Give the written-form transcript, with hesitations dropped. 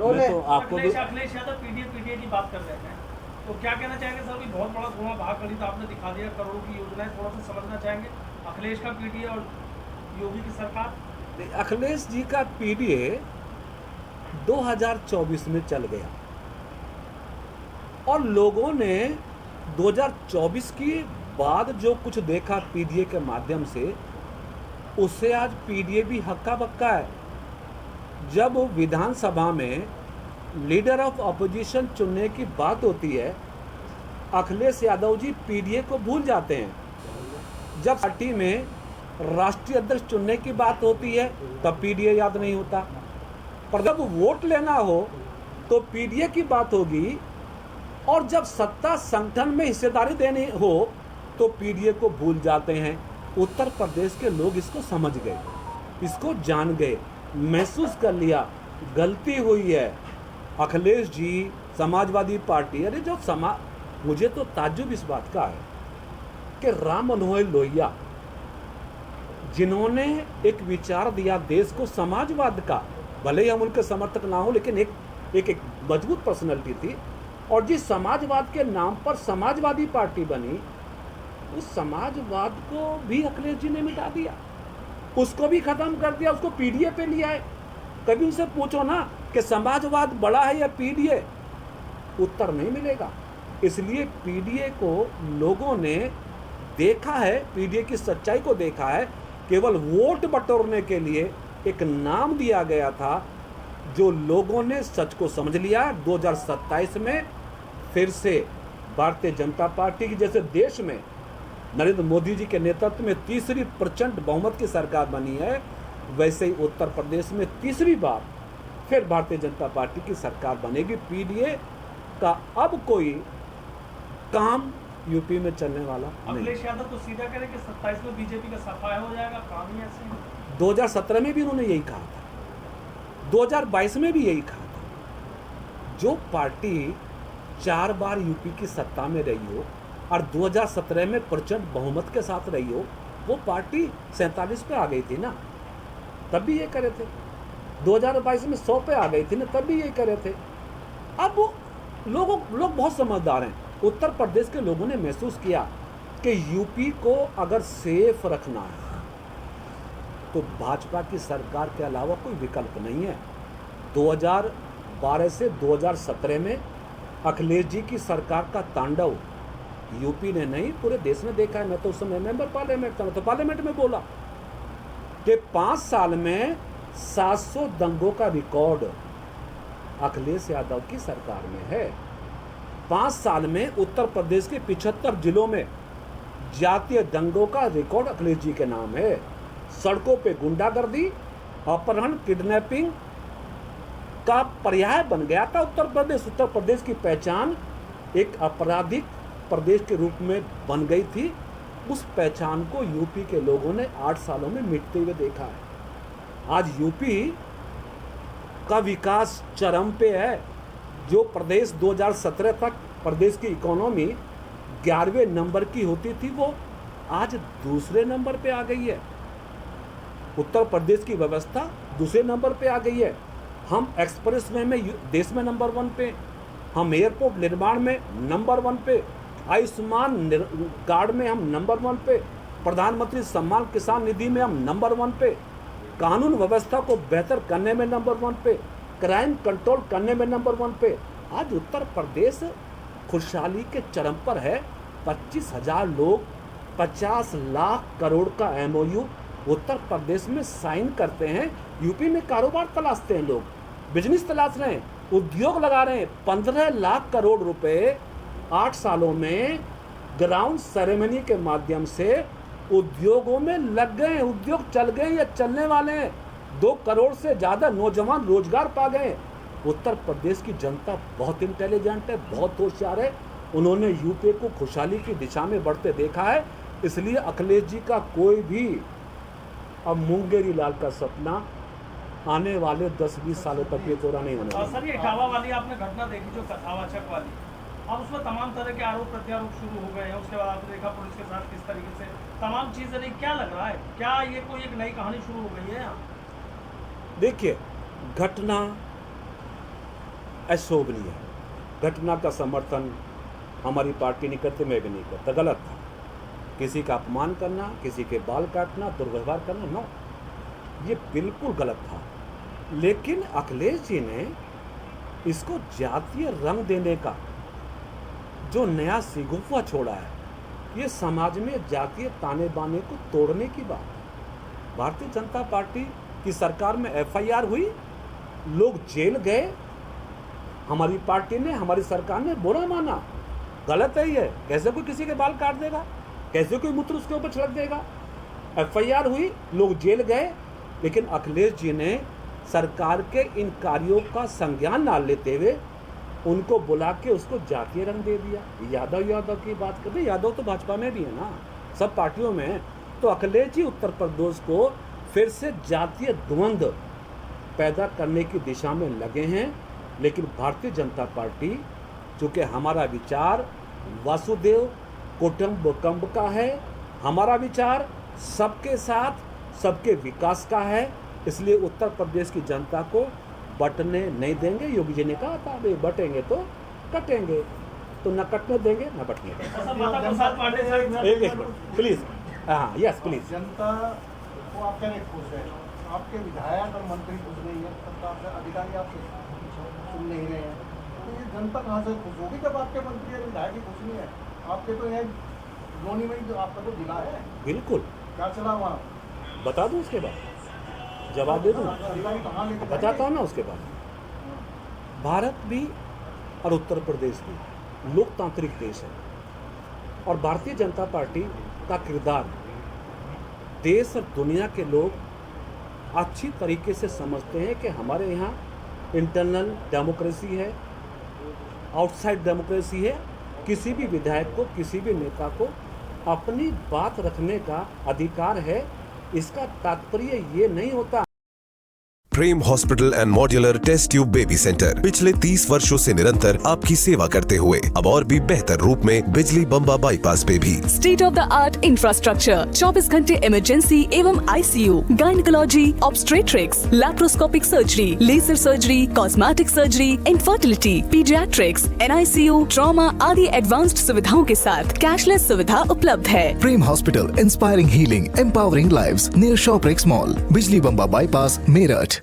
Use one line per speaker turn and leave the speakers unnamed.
मैं तो आपको भी
अखिलेश यादव पीडीए की बात कर रहे हैं, तो क्या कहना चाहेंगे सर? भी बहुत बड़ा धुआं भाग खड़ी तो आपने दिखा दिया, करोड़ों की योजनाएं, थोड़ा सा समझना चाहेंगे अखिलेश का पीडीए और योगी की सरकार।
अखिलेश जी का पीडीए 2024 में चल गया और लोगों ने 2024 की बाद जो कुछ देखा पीडीए के माध्यम से, उससे आज पीडीए भी हक्का बक्का है। जब विधानसभा में लीडर ऑफ अपोजिशन चुनने की बात होती है, अखिलेश यादव जी पीडीए को भूल जाते हैं। जब पार्टी में राष्ट्रीय अध्यक्ष चुनने की बात होती है तब पीडीए याद नहीं होता, पर जब वोट लेना हो तो पीडीए की बात होगी, और जब सत्ता संगठन में हिस्सेदारी देनी हो तो पीडीए को भूल जाते हैं। उत्तर प्रदेश के लोग इसको समझ गए, इसको जान गए, महसूस कर लिया गलती हुई है। अखिलेश जी, समाजवादी पार्टी, अरे जो मुझे तो ताज्जुब इस बात का है कि राम मनोहर लोहिया, जिन्होंने एक विचार दिया देश को समाजवाद का, भले ही हम उनके समर्थक ना हो, लेकिन एक मजबूत पर्सनैलिटी थी, और जिस समाजवाद के नाम पर समाजवादी पार्टी बनी, उस समाजवाद को भी अखिलेश जी ने मिटा दिया, उसको भी खत्म कर दिया, उसको पीडीए पे लिया है। कभी उनसे पूछो ना कि समाजवाद बड़ा है या पीडीए, उत्तर नहीं मिलेगा। इसलिए पीडीए को लोगों ने देखा है, पीडीए की सच्चाई को देखा है, केवल वोट बटोरने के लिए एक नाम दिया गया था, जो लोगों ने सच को समझ लिया। 2027 में फिर से भारतीय जनता पार्टी की, जैसे देश में नरेंद्र मोदी जी के नेतृत्व में तीसरी प्रचंड बहुमत की सरकार बनी है, वैसे ही उत्तर प्रदेश में तीसरी बार फिर भारतीय जनता पार्टी की सरकार बनेगी। पीडीए का अब कोई काम यूपी में चलने वाला नहीं।
अखिलेश यादव तो सीधा कह रहे कि 27 में बीजेपी का सफाया हो जाएगा, काम ही ऐसे।
2017 में भी उन्होंने यही कहा था, 2022 में भी यही कहा था। जो पार्टी 4 बार यूपी की सत्ता में रही हो और 2017 में प्रचंड बहुमत के साथ रही हो, वो पार्टी 47 पे आ गई थी ना, तब भी ये करे थे। 2022 में 100 पे आ गई थी ना, तब भी ये करे थे। अब लोग बहुत समझदार हैं। उत्तर प्रदेश के लोगों ने महसूस किया कि यूपी को अगर सेफ रखना है तो भाजपा की सरकार के अलावा कोई विकल्प नहीं है। 2012 से 2017 में अखिलेश जी की सरकार का तांडव यूपी ने नहीं, पूरे देश ने देखा है। मैं तो उस समय मेंबर पार्लियामेंट था, मैं तो पार्लियामेंट में बोला कि 5 साल में 700 दंगों का रिकॉर्ड अखिलेश यादव की सरकार में है। 5 साल में उत्तर प्रदेश के 75 जिलों में जातीय दंगों का रिकॉर्ड अखिलेश जी के नाम है। सड़कों पे गुंडागर्दी, अपहरण, किडनैपिंग का पर्याय बन गया था उत्तर प्रदेश। उत्तर प्रदेश की पहचान एक आपराधिक प्रदेश के रूप में बन गई थी। उस पहचान को यूपी के लोगों ने 8 सालों में मिटते हुए देखा है। आज यूपी का विकास चरम पे है। जो प्रदेश 2017 तक प्रदेश की इकोनॉमी 11वें नंबर की होती थी, वो आज दूसरे नंबर पे आ गई है। उत्तर प्रदेश की व्यवस्था दूसरे नंबर पे आ गई है। हम एक्सप्रेस वे में देश में नंबर 1 पे, हम एयरपोर्ट निर्माण में नंबर 1 पे, आयुष्मान कार्ड में हम नंबर 1 पे, प्रधानमंत्री सम्मान किसान निधि में हम नंबर 1 पे, कानून व्यवस्था को बेहतर करने में नंबर 1 पे, क्राइम कंट्रोल करने में नंबर 1 पे। आज उत्तर प्रदेश खुशहाली के चरम पर है। 25,000 लोग 50 लाख करोड़ का MOU उत्तर प्रदेश में साइन करते हैं। यूपी में कारोबार तलाशते हैं, लोग बिजनेस तलाश रहे हैं, उद्योग लगा रहे हैं। 15 लाख करोड़ रुपए 8 सालों में ग्राउंड सेरेमनी के माध्यम से उद्योगों में लग गए। उद्योग चल गए या चलने वाले हैं। 2 करोड़ से ज़्यादा नौजवान रोजगार पा गए। उत्तर प्रदेश की जनता बहुत इंटेलिजेंट है, बहुत होशियार है। उन्होंने यूपी को खुशहाली की दिशा में बढ़ते देखा है। इसलिए अखिलेश जी का कोई भी अब मुंगेरी लाल का सपना आने वाले 10-20 सालों तक ये पूरा नहीं होने वाला।
सर, ये इटावा वाली आपने घटना देखी, जो कथावाचक वाली, अब उसमें तमाम तरह के आरोप प्रत्यारोप शुरू हो गए हैं। उसके बाद आपने देखा पुलिस के साथ किस तरीके से तमाम चीज़ें रही। क्या लग रहा है, क्या ये कोई एक नई कहानी शुरू हो गई है यहाँ?
देखिए, घटना अशोभनीय है। घटना का समर्थन हमारी पार्टी नहीं करती, मैं भी नहीं करता, गलत था। किसी का अपमान करना, किसी के बाल काटना, दुर्व्यवहार करना, नो, ये बिल्कुल गलत था। लेकिन अखिलेश जी ने इसको जातीय रंग देने का जो नया सिगुफा छोड़ा है, ये समाज में जातीय ताने बाने को तोड़ने की बात है। भारतीय जनता पार्टी की सरकार में एफआईआर हुई, लोग जेल गए, हमारी पार्टी ने, हमारी सरकार ने बुरा माना। गलत है ये। कैसे कोई किसी के बाल काट देगा, कैसे कोई मूत्र उसके ऊपर छिड़क देगा। एफआईआर हुई, लोग जेल गए, लेकिन अखिलेश जी ने सरकार के इन कार्यों का संज्ञान ना लेते हुए उनको बुला के उसको जातीय रंग दे दिया। यादव की बात करते, यादव तो भाजपा में भी है ना, सब पार्टियों में है। तो अखिलेश जी उत्तर प्रदेश को फिर से जातीय द्वंद्व पैदा करने की दिशा में लगे हैं। लेकिन भारतीय जनता पार्टी, चूँकि हमारा विचार वासुदेव कुटुंबकम का है, हमारा विचार सबके साथ सबके विकास का है, इसलिए उत्तर प्रदेश की जनता को बटने नहीं देंगे। योगी जी ने कहा था, भाई बटेंगे तो कटेंगे, तो न कटने देंगे न बटने देंगे। एक प्लीज, हाँ यस प्लीज।
जनता को आप कहने खुश है, आपके विधायक और मंत्री खुश नहीं है, तब तो आपके अधिकारी आपसे सुन नहीं रहे हैं, तो ये जनता कहाँ से खुश होगी जब आपके मंत्री और विधायक ही खुश नहीं है। आपके तो यहाँ लोनी में जो आपका तो जिला है,
बिल्कुल,
क्या चला वहाँ
बता दूँ उसके बाद, जवाब दे दूँ, बताता हूँ ना। उसके बाद भारत भी और उत्तर प्रदेश भी लोकतांत्रिक देश है, और भारतीय जनता पार्टी का किरदार देश और दुनिया के लोग अच्छी तरीके से समझते हैं कि हमारे यहाँ इंटरनल डेमोक्रेसी है, आउटसाइड डेमोक्रेसी है। किसी भी विधायक को, किसी भी नेता को अपनी बात रखने का अधिकार है। इसका तात्पर्य ये नहीं होता।
Prem hospital and modular test tube baby centre पिछले 30 वर्षों से निरंतर आपकी सेवा करते हुए अब और भी बेहतर रूप में बिजली बम्बा बाईपास पे भी
state of the art infrastructure, 24 घंटे इमरजेंसी एवं ICU, gynaecology, obstetrics, laparoscopic surgery, laser surgery, cosmetic surgery, infertility, paediatrics, NICU, trauma आदि एडवांस्ड सुविधाओं के साथ कैशलेस सुविधा उपलब्ध है।
Prem hospital, inspiring healing, empowering lives, near Shoprex mall, Bijli Bamba bypass, Meerut.